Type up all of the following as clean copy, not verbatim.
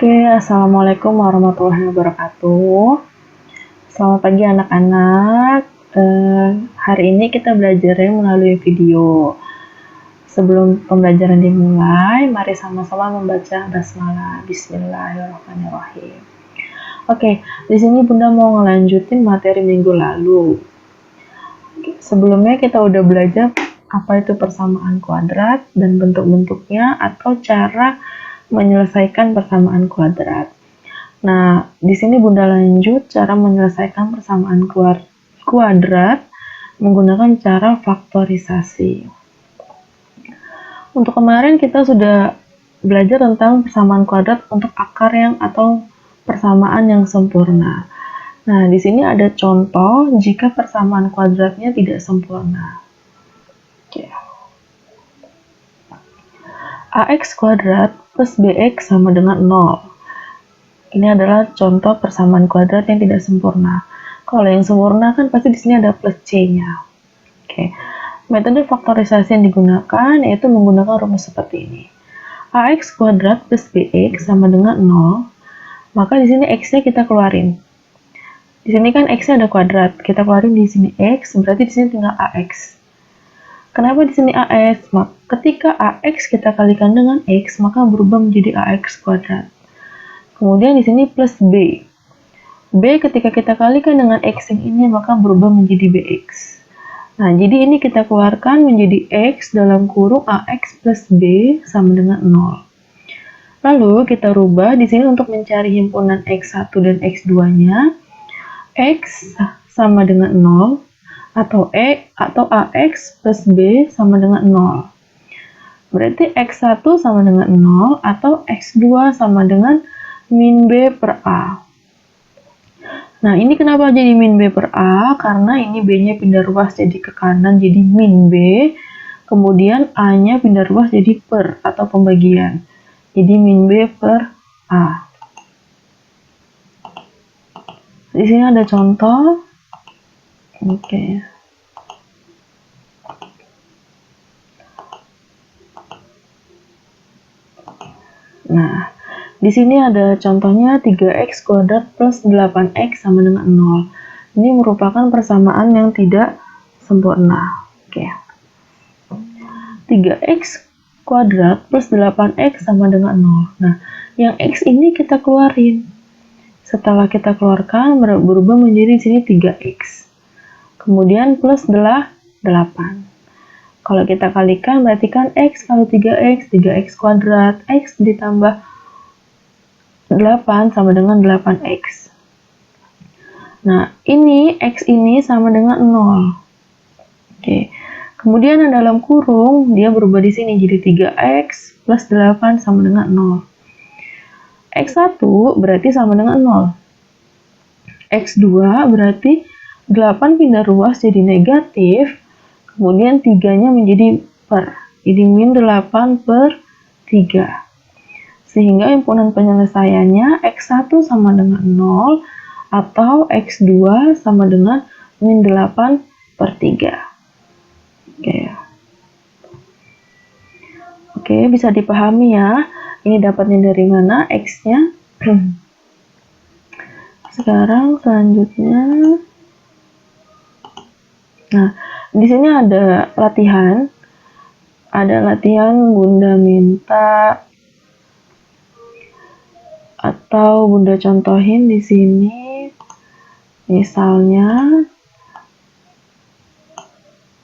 Oke, Assalamualaikum warahmatullahi wabarakatuh. Selamat pagi anak-anak. Hari ini kita belajarnya melalui video. Sebelum pembelajaran dimulai, mari sama-sama membaca basmalah. Bismillahirrahmanirrahim. Oke, di sini Bunda mau ngelanjutin materi minggu lalu. Sebelumnya kita udah belajar apa itu persamaan kuadrat dan bentuk-bentuknya atau cara menyelesaikan persamaan kuadrat. Nah, di sini Bunda lanjut cara menyelesaikan persamaan kuadrat menggunakan cara faktorisasi. Untuk kemarin kita sudah belajar tentang persamaan kuadrat untuk akar yang atau persamaan yang sempurna. Nah, di sini ada contoh jika persamaan kuadratnya tidak sempurna. Oke. AX kuadrat plus BX sama dengan 0. Ini adalah contoh persamaan kuadrat yang tidak sempurna. Kalau yang sempurna kan pasti di sini ada plus C-nya. Oke. Metode faktorisasi yang digunakan yaitu menggunakan rumus seperti ini. AX kuadrat plus BX sama dengan 0. Maka di sini X-nya kita keluarin. Di sini kan X-nya ada kuadrat. Kita keluarin di sini X, berarti di sini tinggal AX. Kenapa di sini AX? Ketika AX kita kalikan dengan X, maka berubah menjadi AX kuadrat. Kemudian di sini plus B. B ketika kita kalikan dengan X yang ini, maka berubah menjadi BX. Nah, jadi ini kita keluarkan menjadi X dalam kurung AX plus B sama dengan 0. Lalu kita rubah di sini untuk mencari himpunan X1 dan X2-nya. X sama dengan 0. Atau AX plus B sama dengan 0. Berarti X1 sama dengan 0 atau X2 sama dengan min B per A. Nah, ini kenapa jadi min B per A? Karena ini B-nya pindah ruas jadi ke kanan jadi min B. Kemudian A-nya pindah ruas jadi per atau pembagian. Jadi min B per A. Di sini ada contoh. Oke. Nah, di sini ada contohnya 3x kuadrat plus 8x sama dengan 0. Ini merupakan persamaan yang tidak sempurna. Oke. 3x kuadrat plus 8x sama dengan 0. Nah, yang x ini kita keluarin. Setelah kita keluarkan, berubah menjadi sini 3x. Kemudian plus 8. Kalau kita kalikan, berarti kan x kali 3x, 3x kuadrat, x ditambah 8 sama dengan 8x. Nah, ini x ini sama dengan 0. Oke. Kemudian dalam kurung, dia berubah di sini jadi 3x plus 8 sama dengan 0. X1 berarti sama dengan 0. X2 berarti 8 pindah ruas jadi negatif, kemudian 3-nya menjadi per. Jadi min 8 per 3. Sehingga himpunan penyelesaiannya X1 sama dengan 0 atau X2 sama dengan min 8 per 3. Oke, bisa dipahami ya. Ini dapatnya dari mana X-nya? Sekarang selanjutnya. Nah, di sini ada latihan. Ada latihan Bunda minta atau Bunda contohin di sini. Misalnya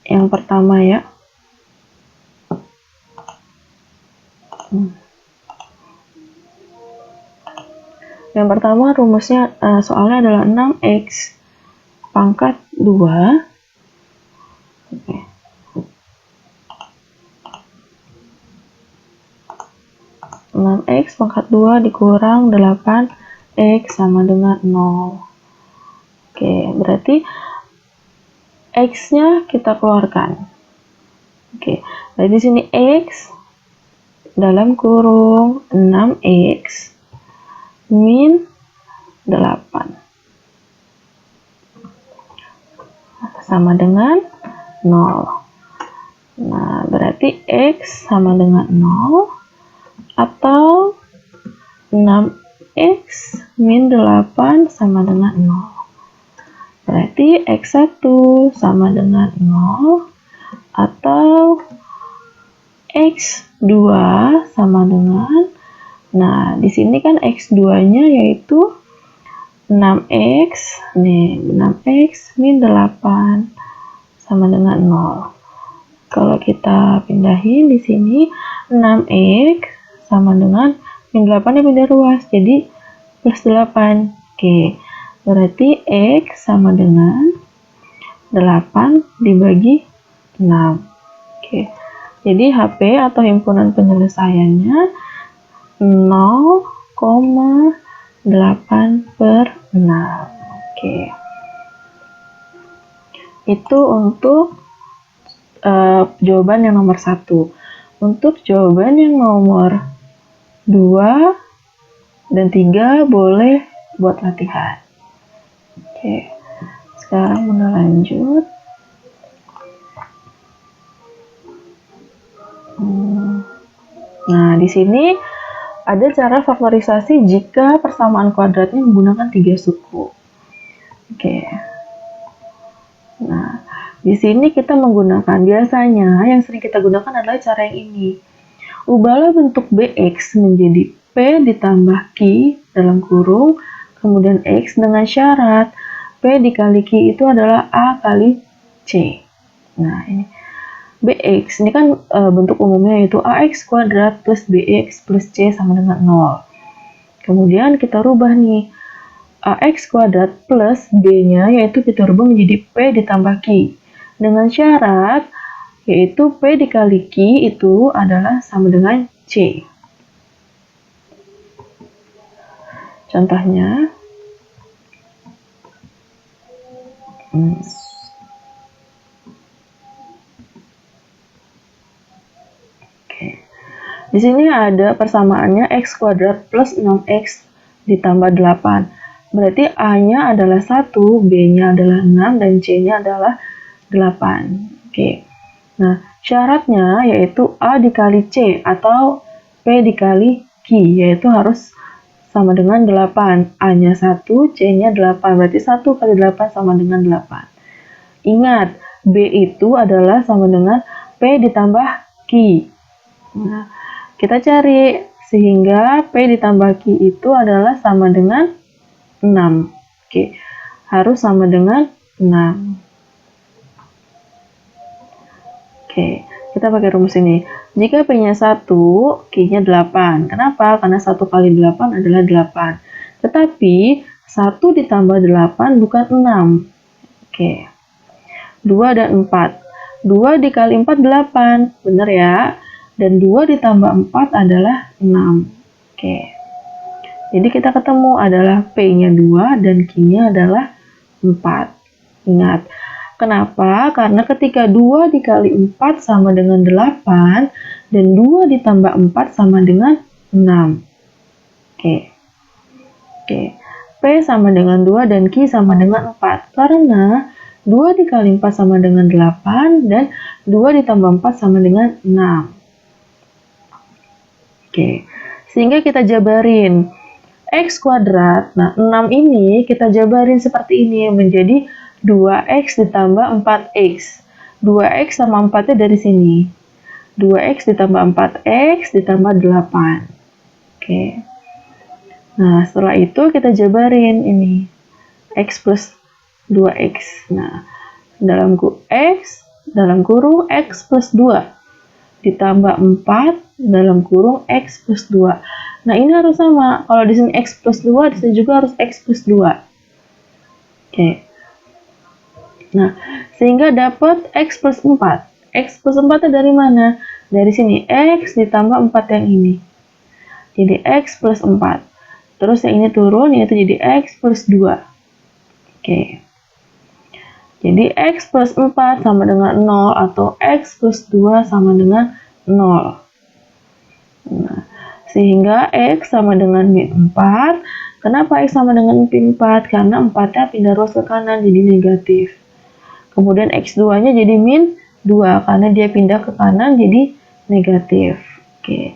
yang pertama ya. Yang pertama rumusnya soalnya adalah 6x pangkat 2. Oke. 6x pangkat 2 dikurang 8x sama dengan 0. Oke, berarti x-nya kita keluarkan. Oke, jadi di sini x dalam kurung 6x min 8 sama dengan 0. Nah, berarti x sama dengan 0 atau X min 8 sama dengan 0. Berarti X1 sama dengan 0 atau X2 sama dengan, nah di sini kan X2-nya yaitu 6X, nih 6X min 8 sama dengan 0. Kalau kita pindahin di sini 6X sama dengan min 8 nya pindah ruas, jadi plus 8. Oke, berarti X sama dengan 8 dibagi 6. Oke, jadi HP atau himpunan penyelesaiannya 0,8/6. Oke, itu untuk jawaban yang nomor 1. Untuk jawaban yang nomor 2 dan 3 boleh buat latihan. Oke, sekarang udah lanjut. Nah, di sini ada cara faktorisasi jika persamaan kuadratnya menggunakan 3 suku. Oke. Nah, di sini kita menggunakan, biasanya yang sering kita gunakan adalah cara yang ini. Ubahlah bentuk BX menjadi P ditambah Q dalam kurung, kemudian X dengan syarat P dikali Q itu adalah A kali C. Nah, ini BX, ini kan bentuk umumnya yaitu AX kuadrat plus BX plus C sama dengan 0. Kemudian kita rubah nih, AX kuadrat plus B-nya yaitu kita rubah menjadi P ditambah Q. Dengan syarat yaitu P dikali Q itu adalah sama dengan C. Contohnya, di sini ada persamaannya X kuadrat plus 6X ditambah 8. Berarti A-nya adalah 1, B-nya adalah 6, dan C-nya adalah 8. Oke. Nah, syaratnya yaitu A dikali C atau P dikali Q, yaitu harus sama dengan 8. A-nya 1, C-nya 8. Berarti 1 kali 8 sama dengan 8. Ingat, B itu adalah sama dengan P ditambah Q. Nah, kita cari sehingga P ditambah Q itu adalah sama dengan 6. Oke, harus sama dengan 6. Oke, kita pakai rumus ini. Jika P-nya 1, Q-nya 8. Kenapa? Karena 1 kali 8 adalah 8. Tetapi 1 ditambah 8 bukan 6. Oke. 2 dan 4. 2 dikali 4, 8. Benar ya? Dan 2 ditambah 4 adalah 6. Oke. Jadi kita ketemu adalah P-nya 2 dan Q-nya adalah 4. Ingat. Kenapa? Karena ketika 2 dikali 4 sama dengan 8 dan 2 ditambah 4 sama dengan 6. Oke. P sama dengan 2 dan Q sama dengan 4. Karena 2 dikali 4 sama dengan 8 dan 2 ditambah 4 sama dengan 6. Oke. Sehingga kita jabarin X kuadrat. Nah, 6 ini kita jabarin seperti ini menjadi 2X ditambah 4X. 2X sama 4-nya dari sini. 2X ditambah 4X ditambah 8. Oke. Nah, setelah itu kita jabarin ini. X plus 2X. Nah, dalam kurung X plus 2. Ditambah 4 dalam kurung X plus 2. Nah, ini harus sama. Kalau di sini X plus 2, di sini juga harus X plus 2. Oke. Nah, sehingga dapat X plus 4. X plus 4 dari mana? Dari sini, X ditambah 4 yang ini. Jadi X plus 4. Terus yang ini turun, yaitu jadi X plus 2. Oke. Jadi X plus 4 sama dengan 0, atau X plus 2 sama dengan 0. Nah, sehingga X sama dengan min 4. Kenapa X sama dengan min 4? Karena 4-nya pindah ruas ke kanan, jadi negatif. Kemudian X2-nya jadi min 2, karena dia pindah ke kanan jadi negatif. Oke.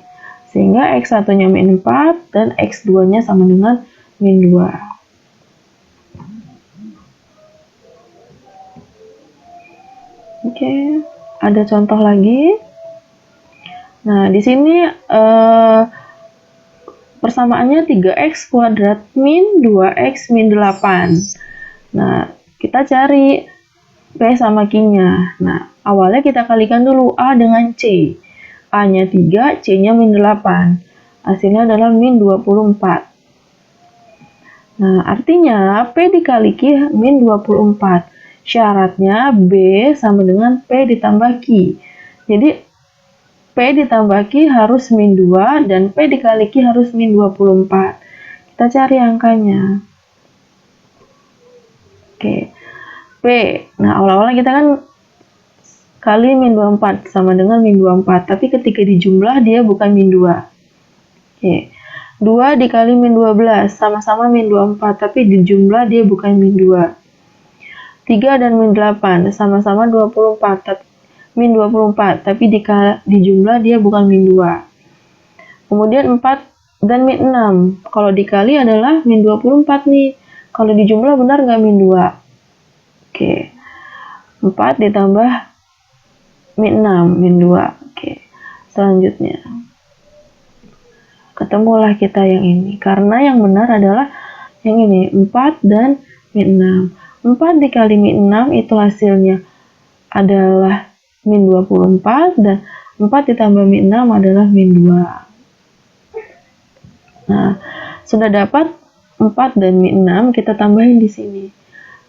Sehingga X1-nya min 4 dan X2-nya sama dengan min 2. Oke, ada contoh lagi. Nah, di sini persamaannya 3x kuadrat min 2x min 8. Nah, kita cari P sama Q-nya. Nah, awalnya kita kalikan dulu A dengan C. A-nya 3, C-nya min 8. Hasilnya adalah min 24. Nah, artinya P dikali Q min 24. Syaratnya B sama dengan P ditambah Q. Jadi, P ditambah Q harus min 2 dan P dikali Q harus min 24. Kita cari angkanya. Oke. P. Nah, awal-awalnya kita kan kali min 24 sama dengan min 24. Tapi ketika dijumlah dia bukan min 2. Oke. 2 dikali min 12 sama-sama min 24. Tapi dijumlah dia bukan min 2. 3 dan min 8 sama-sama 24. Min 24, tapi dijumlah dia bukan min 2. Kemudian 4 dan min 6. Kalau dikali adalah min 24 nih. Kalau dijumlah benar nggak min 2? Oke. 4 ditambah min 6, min 2. Oke. Selanjutnya. Ketemulah kita yang ini. Karena yang benar adalah yang ini. 4 dan min 6. 4 dikali min 6 itu hasilnya adalah min 24 dan 4 ditambah min 6 adalah min 2. Nah, sudah dapat 4 dan min 6, kita tambahin di sini.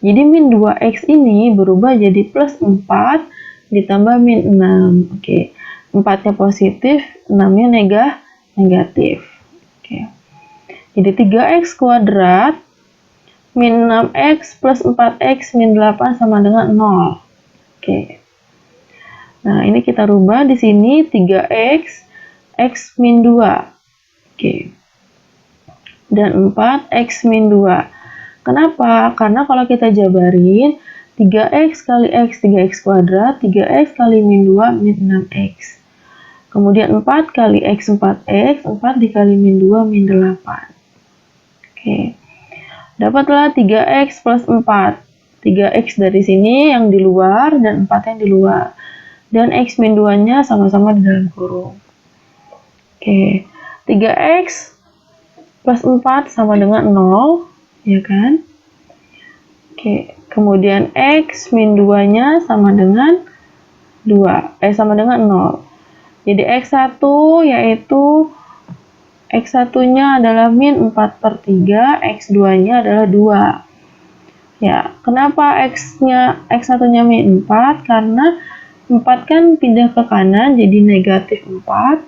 Jadi min 2x ini berubah jadi plus 4 ditambah min 6. Oke. 4-nya positif, 6-nya negatif. Oke. Jadi 3x kuadrat min 6x plus 4x min 8 sama dengan 0. Oke. Nah, ini kita rubah di sini 3x, x min 2. Oke. Dan 4x min 2. Kenapa? Karena kalau kita jabarin, 3x kali x, 3x kuadrat, 3x kali min 2, min 6x. Kemudian 4 kali x, 4x, 4 dikali min 2, min 8. Oke. Dapatlah 3x plus 4. 3x dari sini yang di luar dan 4 yang di luar. Dan x min 2-nya sama-sama di dalam kurung. Oke, 3x plus 4 sama dengan 0, ya kan? Oke, kemudian x min 2-nya sama dengan 2, sama dengan 0. Jadi x1 yaitu x1-nya adalah min 4/3, x2-nya adalah 2. Ya, kenapa x1-nya min 4? Karena 4 kan pindah ke kanan jadi negatif 4.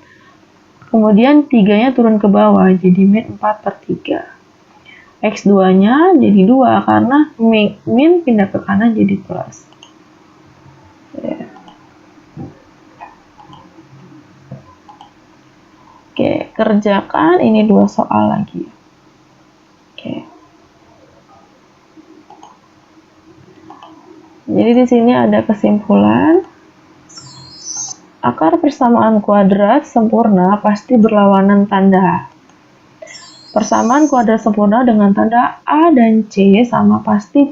Kemudian 3-nya turun ke bawah jadi min 4/3. X2-nya jadi 2 karena min pindah ke kanan jadi plus. Ya. Oke, kerjakan ini 2 soal lagi. Oke. Jadi di sini ada kesimpulan. Akar persamaan kuadrat sempurna pasti berlawanan tanda. Persamaan kuadrat sempurna dengan tanda A dan C sama pasti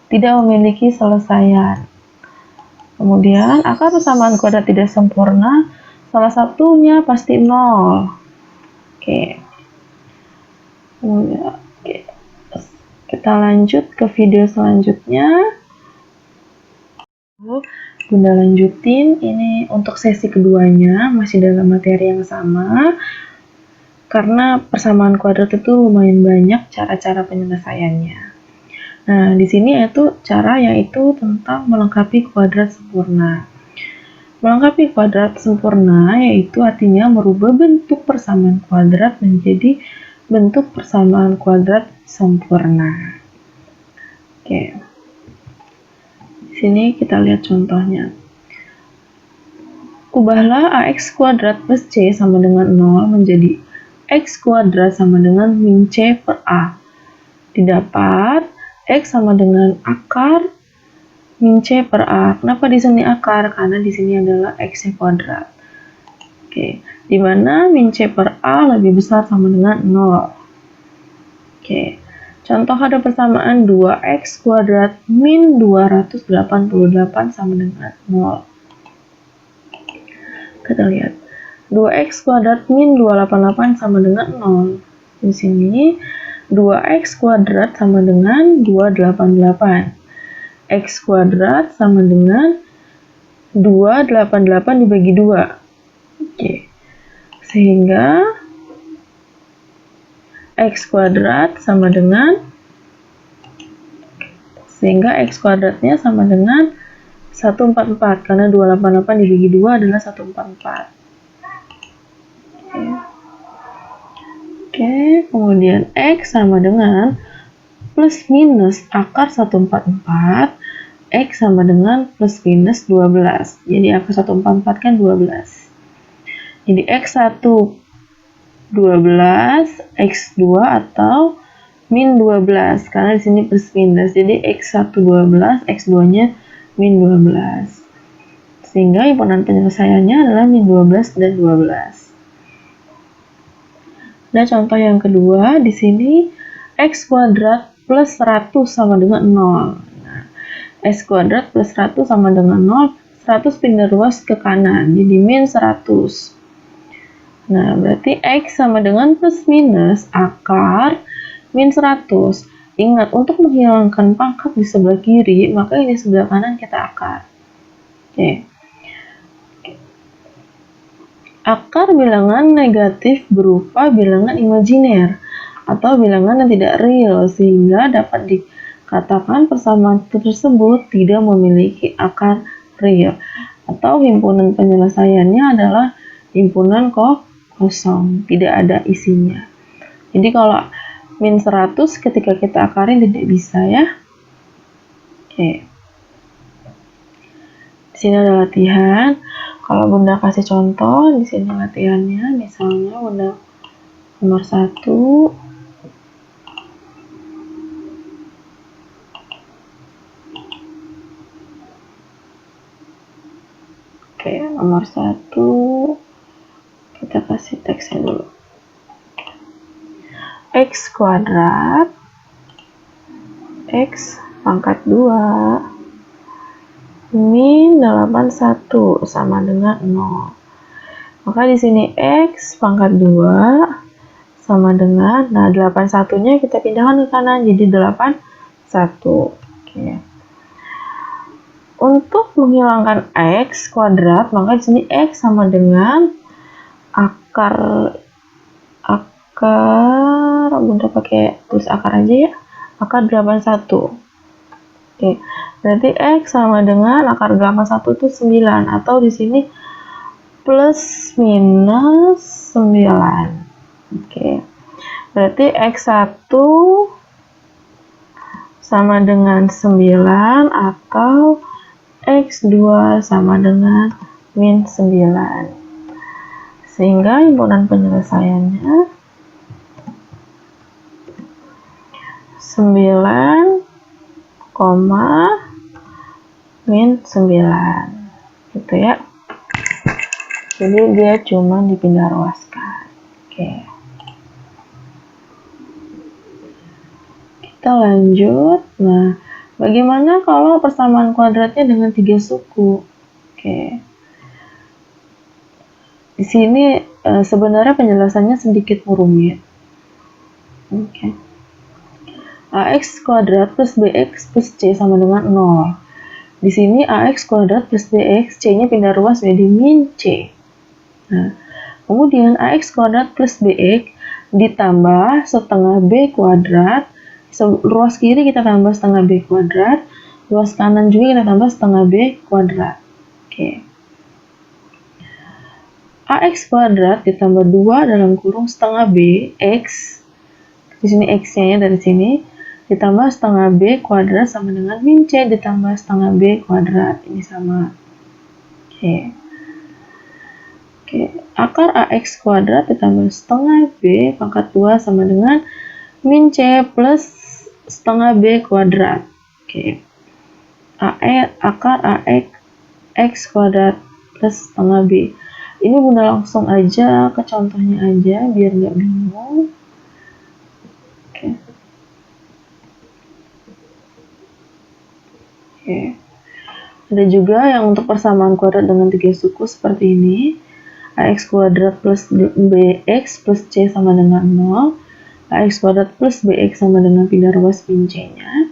tidak memiliki selesaian. Kemudian, akar persamaan kuadrat tidak sempurna, salah satunya pasti 0. Oke. Oke. Kita lanjut ke video selanjutnya. Bunda lanjutin, ini untuk sesi keduanya masih dalam materi yang sama karena persamaan kuadrat itu lumayan banyak cara-cara penyelesaiannya. Nah, di sini yaitu tentang melengkapi kuadrat sempurna. Melengkapi kuadrat sempurna yaitu artinya merubah bentuk persamaan kuadrat menjadi bentuk persamaan kuadrat sempurna. Oke. Sini kita lihat contohnya. Ubahlah ax kuadrat plus c sama dengan 0 menjadi x kuadrat sama dengan min c per a. Didapat x sama dengan akar min c per a. Kenapa di sini akar? Karena di sini adalah x kuadrat. Oke, dimana min C per A lebih besar sama dengan 0. Oke, contoh ada persamaan 2x kuadrat min 288 sama dengan 0. Kita lihat, 2x kuadrat min 288 sama dengan 0. Di sini, 2x kuadrat sama dengan 288. X kuadrat sama dengan 288 dibagi 2. Oke, sehingga X kuadrat sama dengan X kuadratnya sama dengan 144 karena 288 dibagi 2 adalah 144. Oke, kemudian X sama dengan plus minus akar 144, X sama dengan plus minus 12. Jadi akar 144 kan 12. Jadi X1 12, X2 atau min 12 karena di sini plus minus. Jadi X1 12, X2-nya min 12. Sehingga himpunan penyelesaiannya adalah min 12 dan 12. Nah, contoh yang kedua di sini X kuadrat plus 100 sama dengan 0. Nah, X kuadrat plus 100 sama dengan 0, 100 pindah ruas ke kanan, jadi min 100. Nah, berarti X sama dengan plus minus akar min 100. Ingat, untuk menghilangkan pangkat di sebelah kiri, maka di sebelah kanan kita akar. Oke. Akar bilangan negatif berupa bilangan imajiner atau bilangan yang tidak real, sehingga dapat dikatakan persamaan tersebut tidak memiliki akar real, atau himpunan penyelesaiannya adalah himpunan kosong, tidak ada isinya. Jadi kalau min 100 ketika kita akarin tidak bisa ya. Oke. Di sini ada latihan. Kalau Bunda kasih contoh di sini latihannya, misalnya Bunda nomor 1. Oke, nomor 1. Kita kasih teksnya dulu. X kuadrat X pangkat 2 min 81 sama dengan 0. Maka di sini X pangkat 2 sama dengan, nah 81-nya kita pindahkan ke kanan jadi 81. Oke. Untuk menghilangkan X kuadrat, maka di sini X sama dengan akar Bunda pakai tulis akar aja ya, akar 81. Oke, berarti X sama dengan akar 81 itu 9, atau di sini plus minus 9. Oke, berarti X1 sama dengan 9 atau X2 sama dengan min 9. Sehingga himpunan penyelesaiannya 9, min 9 gitu ya. Jadi dia cuma dipindah ruaskan. Oke. Kita lanjut. Nah, bagaimana kalau persamaan kuadratnya dengan 3 suku? Oke. Di sini sebenarnya penjelasannya sedikit rumit. Oke. AX kuadrat plus BX plus C sama dengan 0. Di sini AX kuadrat plus BX, C-nya pindah ruas menjadi min C. Nah, kemudian AX kuadrat plus BX ditambah setengah B kuadrat, ruas kiri kita tambah setengah B kuadrat, ruas kanan juga kita tambah setengah B kuadrat. Oke. AX kuadrat ditambah 2 dalam kurung setengah B, X, di sini X-nya ya dari sini, ditambah setengah B kuadrat sama dengan min C ditambah setengah B kuadrat. Ini sama. Oke. Akar AX kuadrat ditambah setengah B pangkat 2 sama dengan min C plus setengah B kuadrat. Oke. Akar AX X kuadrat plus setengah B. Ini Bunda langsung aja ke contohnya aja biar nggak bingung. Oke. Oke. Ada juga yang untuk persamaan kuadrat dengan 3 suku seperti ini. Ax kuadrat plus bx plus c sama dengan 0. Ax kuadrat plus bx sama dengan pindah ruas min c-nya.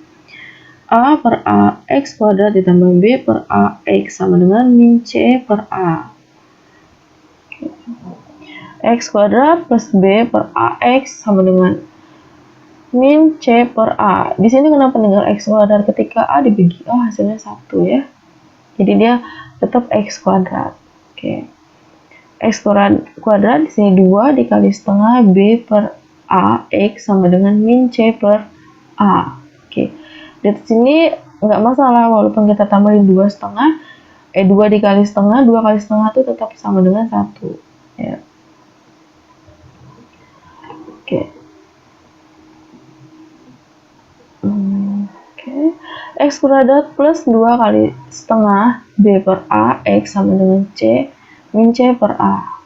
A per a x kuadrat ditambah b per a x sama dengan min c per a. X kuadrat plus b per ax sama dengan min c per a. Di sini kenapa tinggal x kuadrat? Ketika a dibagi a hasilnya 1 ya. Jadi dia tetap x kuadrat. Oke. X kuadrat di sini 2 dikali setengah b per a x sama dengan min c per a. Oke. Di sini nggak masalah walaupun kita tambahin 2 setengah, 2 dikali setengah, 2 kali setengah itu tetap sama dengan 1 ya. Oke. X kuadrat plus 2 kali setengah b per a x sama dengan c min c per a.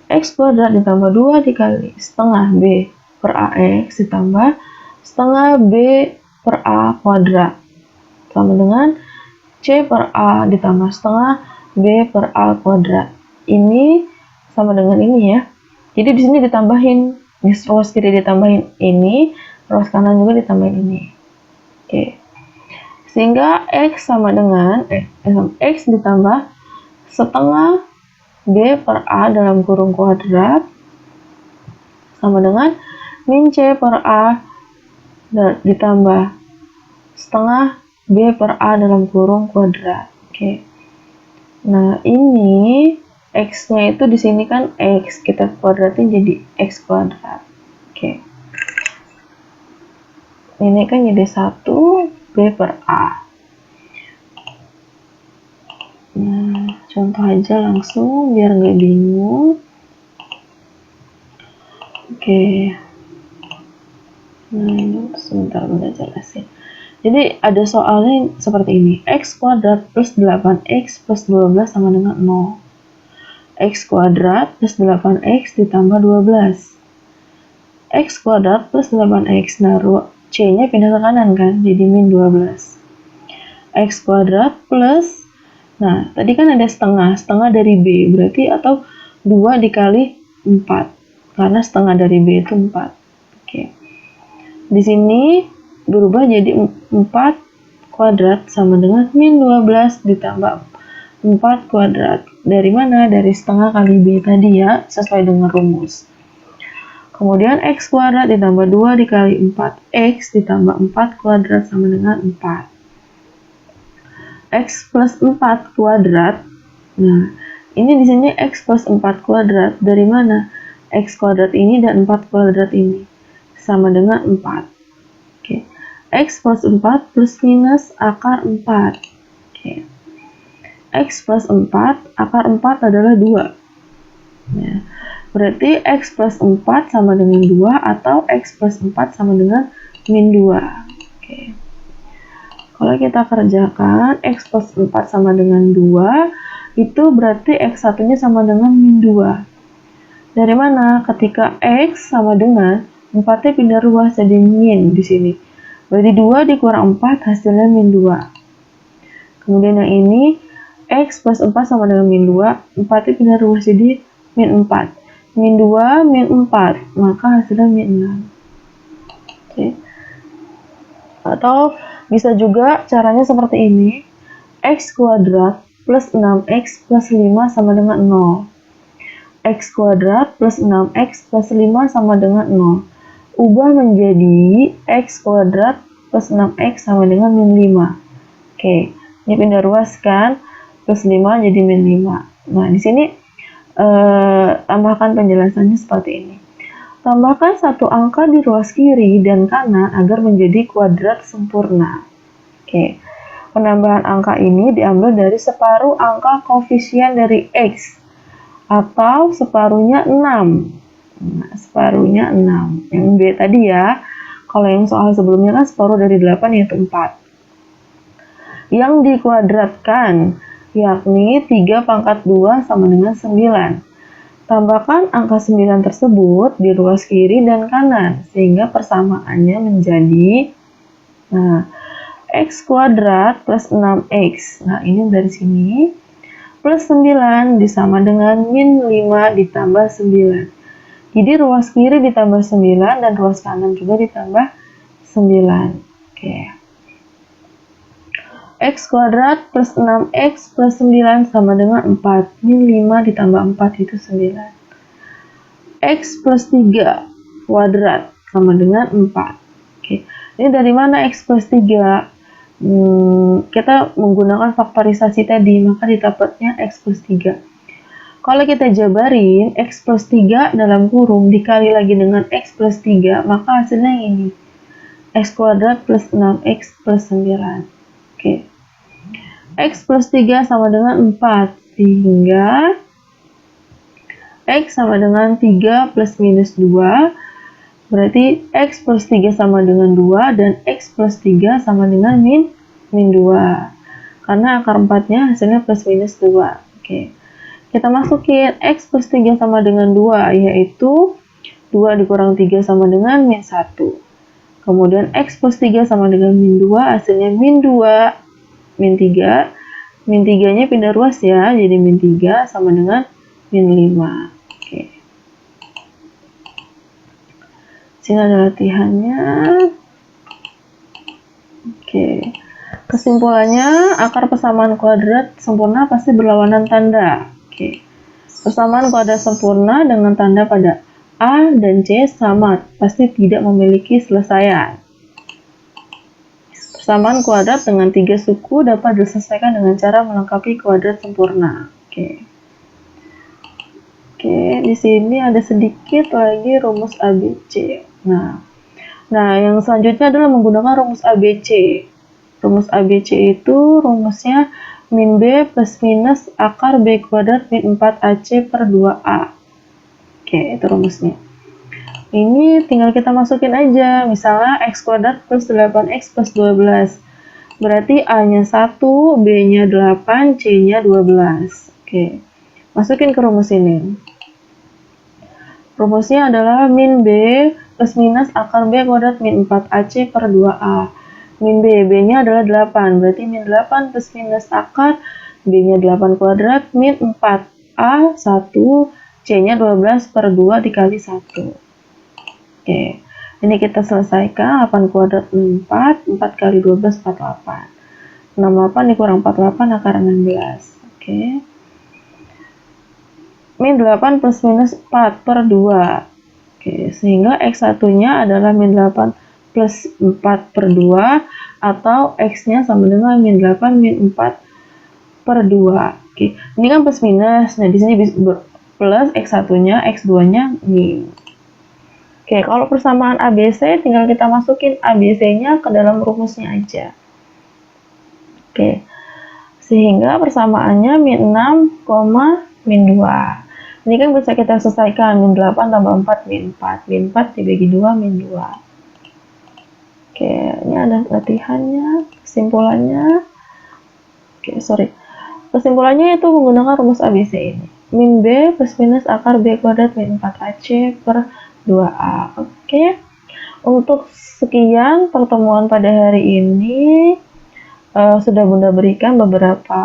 X kuadrat ditambah 2 dikali setengah b per a x ditambah setengah b per a kuadrat sama dengan c per a ditambah setengah b per a kuadrat. Ini sama dengan ini ya. Jadi di sini ditambahin, di ruas kiri ditambahin ini, ruas kanan juga ditambahin ini. Oke. Sehingga x sama dengan x ditambah setengah b per a dalam kurung kuadrat sama dengan min c per a ditambah setengah b per a dalam kurung kuadrat. Oke. Nah, ini x-nya itu di sini kan x, kita kuadratin jadi x kuadrat. Oke. Ini kan jadi 1 b per a. Nah, contoh aja langsung biar nggak bingung. Oke. Nah, sebentar Bunda jelasin. Jadi ada soalnya seperti ini. X kuadrat plus 8x plus 12 sama dengan 0. X kuadrat plus 8x ditambah 12. X kuadrat plus 8x. Nah, C-nya pindah ke kanan kan, jadi min 12. X kuadrat plus, nah tadi kan ada setengah dari B, berarti atau 2 dikali 4, karena setengah dari B itu 4. Oke. Di sini berubah jadi 4 kuadrat sama dengan min 12 ditambah 4 kuadrat. Dari mana? Dari setengah kali B tadi ya, sesuai dengan rumus. Kemudian x kuadrat ditambah 2 dikali 4x ditambah 4 kuadrat sama dengan 4. X plus 4 kuadrat. Nah, ini di sini x plus 4 kuadrat. Dari mana? X kuadrat ini dan 4 kuadrat ini. Sama dengan 4. Oke. X plus 4 plus minus akar 4. Oke. X plus 4, akar 4 adalah 2. Ya. Berarti x plus 4 sama dengan 2 atau x plus 4 sama dengan min 2. Oke. Kalau kita kerjakan x plus 4 sama dengan 2, itu berarti x1-nya sama dengan min 2. Dari mana? Ketika x sama dengan 4-nya pindah ruas jadi min di sini. Berarti 2 dikurang 4 hasilnya min 2. Kemudian yang ini x plus 4 sama dengan min 2, 4-nya pindah ruas jadi min 4. Min 2, min 4, maka hasilnya min 6. Oke. Atau bisa juga caranya seperti ini. X kuadrat plus 6x plus 5 sama dengan 0. X kuadrat plus 6x plus 5 sama dengan 0. Ubah menjadi x kuadrat plus 6x sama dengan min 5. Oke, ini pindah ruas kan, plus 5 jadi min 5. Nah, di sini tambahkan penjelasannya seperti ini. Tambahkan satu angka di ruas kiri dan kanan agar menjadi kuadrat sempurna. Oke. Penambahan angka ini diambil dari separuh angka koefisien dari X atau separuhnya 6. Nah, separuhnya 6. Yang B tadi ya. Kalau yang soal sebelumnya kan separuh dari 8 yaitu 4. Yang dikuadratkan yakni 3 pangkat 2 sama dengan 9. Tambahkan angka 9 tersebut di ruas kiri dan kanan, sehingga persamaannya menjadi, nah, X kuadrat plus 6X. Nah, ini dari sini, plus 9 disama dengan min 5 ditambah 9. Jadi ruas kiri ditambah 9 dan ruas kanan juga ditambah 9. Oke. X kuadrat plus 6X plus 9 sama dengan 4. Min 5 ditambah 4 itu 9. X plus 3 kuadrat sama dengan 4. Oke. Ini dari mana X plus 3? Kita menggunakan faktorisasi tadi, maka didapatnya X plus 3. Kalau kita jabarin, X plus 3 dalam kurung dikali lagi dengan X plus 3, maka hasilnya ini. X kuadrat plus 6X plus 9. Oke. X plus 3 sama dengan 4, sehingga X sama dengan 3 plus minus 2, berarti X plus 3 sama dengan 2, dan X plus 3 sama dengan min 2. Karena akar 4-nya hasilnya plus minus 2. Oke. Kita masukin X plus 3 sama dengan 2, yaitu 2 dikurang 3 sama dengan min 1. Kemudian X plus 3 sama dengan min 2, hasilnya min 2, min 3. Min 3-nya pindah ruas ya, jadi min 3 sama dengan min 5. Oke. Sini ada latihannya. Oke. Kesimpulannya, akar persamaan kuadrat sempurna pasti berlawanan tanda. Oke. Persamaan kuadrat sempurna dengan tanda pada A dan C sama, pasti tidak memiliki selesaian. Persamaan kuadrat dengan 3 suku dapat diselesaikan dengan cara melengkapi kuadrat sempurna. Oke, di sini ada sedikit lagi rumus ABC. Nah, yang selanjutnya adalah menggunakan rumus ABC. Rumus ABC itu rumusnya min B plus minus akar B kuadrat min 4AC per 2A. Oke, itu rumusnya. Ini tinggal kita masukin aja, misalnya X kuadrat plus 8X plus 12. Berarti A-nya 1, B-nya 8, C-nya 12. Oke, masukin ke rumus ini. Rumusnya adalah min B plus minus akar B kuadrat min 4AC per 2A. Min B, B-nya adalah 8, berarti min 8 plus minus akar B-nya 8 kuadrat min 4A 1, C-nya 12 per 2 dikali 1. Oke, ini kita selesaikan. 8 kuadrat 4, 4 kali 12, 48. 68 dikurang 48 akar 16. Oke. Min 8 plus minus 4 per 2. Oke, sehingga X1-nya adalah min 8 plus 4 per 2, atau X-nya sama dengan min 8 min 4 per 2. Oke, ini kan plus minus. Nah, di sini plus X1-nya, X2-nya min. Oke, kalau persamaan ABC tinggal kita masukin ABC-nya ke dalam rumusnya aja. Oke, sehingga persamaannya min 6, min 2. Ini kan bisa kita selesaikan, min 8 tambah 4, min 4. Min 4 dibagi 2, min 2. Oke, ini ada latihannya, kesimpulannya. Kesimpulannya itu menggunakan rumus ABC ini. Min B plus minus akar B kuadrat min 4AC per 2A. Oke. Untuk sekian pertemuan pada hari ini, sudah Bunda berikan beberapa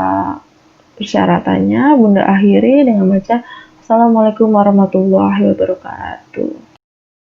persyaratannya. Bunda akhiri dengan baca Assalamualaikum warahmatullahi wabarakatuh.